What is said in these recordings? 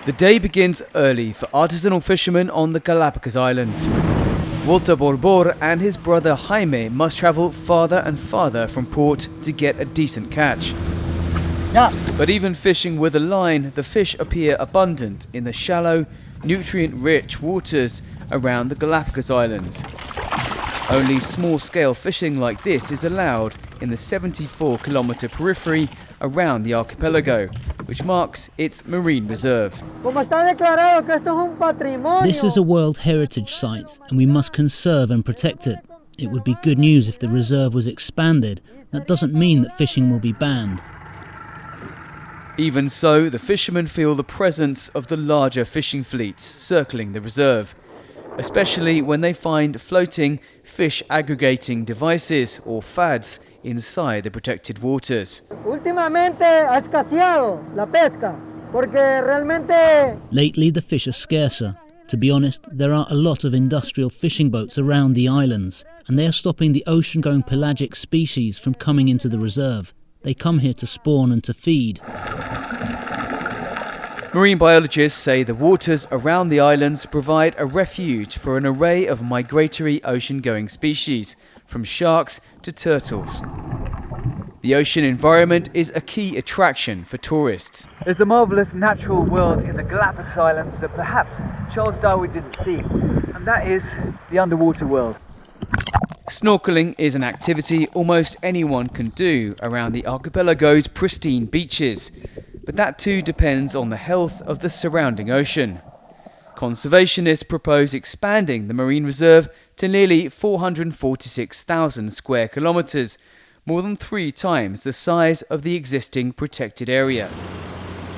The day begins early for artisanal fishermen on the Galápagos Islands. Walter Borbor and his brother Jaime must travel farther and farther from port to get a decent catch. But even fishing with a line, the fish appear abundant in the shallow, nutrient-rich waters around the Galápagos Islands. Only small-scale fishing like this is allowed in the 74-kilometre periphery around the archipelago, which marks its marine reserve. This is a World Heritage Site, and we must conserve and protect it. It would be good news if the reserve was expanded. That doesn't mean that fishing will be banned. Even so, the fishermen feel the presence of the larger fishing fleets circling the reserve, especially when they find floating fish aggregating devices or FADs inside the protected waters. Lately, the fish are scarcer. To be honest, there are a lot of industrial fishing boats around the islands, and they are stopping the ocean-going pelagic species from coming into the reserve. They come here to spawn and to feed. Marine biologists say the waters around the islands provide a refuge for an array of migratory ocean-going species, from sharks to turtles. The ocean environment is a key attraction for tourists. There's a marvellous natural world in the Galápagos Islands that perhaps Charles Darwin didn't see, and that is the underwater world. Snorkeling is an activity almost anyone can do around the archipelago's pristine beaches, but that too depends on the health of the surrounding ocean. Conservationists propose expanding the marine reserve to nearly 446,000 square kilometres, more than 3 times the size of the existing protected area.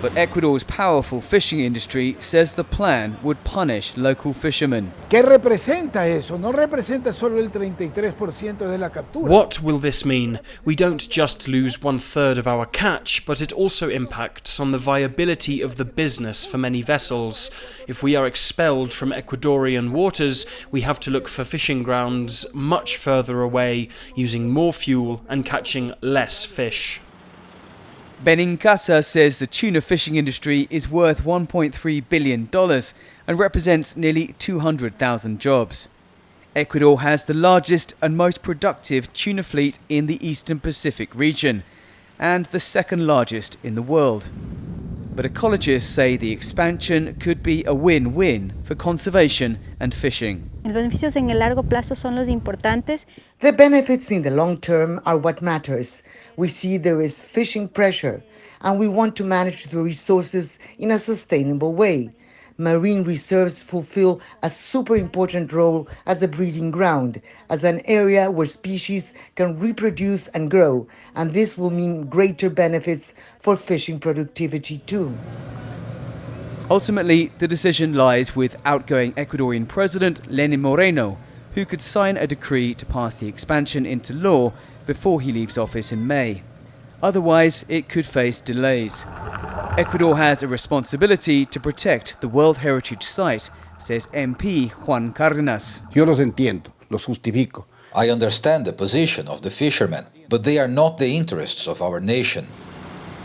But Ecuador's powerful fishing industry says the plan would punish local fishermen. ¿Qué representa eso? No representa solo el 33% de la captura. What will this mean? We don't just lose 1/3 of our catch, but it also impacts on the viability of the business for many vessels. If we are expelled from Ecuadorian waters, we have to look for fishing grounds much further away, using more fuel and catching less fish. Benincasa says the tuna fishing industry is worth $1.3 billion and represents nearly 200,000 jobs. Ecuador has the largest and most productive tuna fleet in the Eastern Pacific region, and the second largest in the world. But ecologists say the expansion could be a win-win for conservation and fishing. Los beneficios en el largo plazo son los importantes. The benefits in the long term are what matters. We see there is fishing pressure, and we want to manage the resources in a sustainable way. Marine reserves fulfill a super important role as a breeding ground, as an area where species can reproduce and grow, and this will mean greater benefits for fishing productivity too. Ultimately, the decision lies with outgoing Ecuadorian President Lenín Moreno, who could sign a decree to pass the expansion into law before he leaves office in May. Otherwise, it could face delays. Ecuador has a responsibility to protect the World Heritage Site, says MP Juan Cárdenas. Yo los entiendo, los justifico. I understand the position of the fishermen, but they are not the interests of our nation.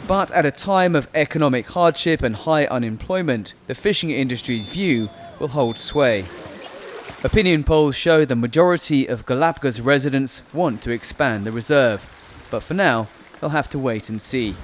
But at a time of economic hardship and high unemployment, the fishing industry's view will hold sway. Opinion polls show the majority of Galápagos residents want to expand the reserve, but for now, they'll have to wait and see.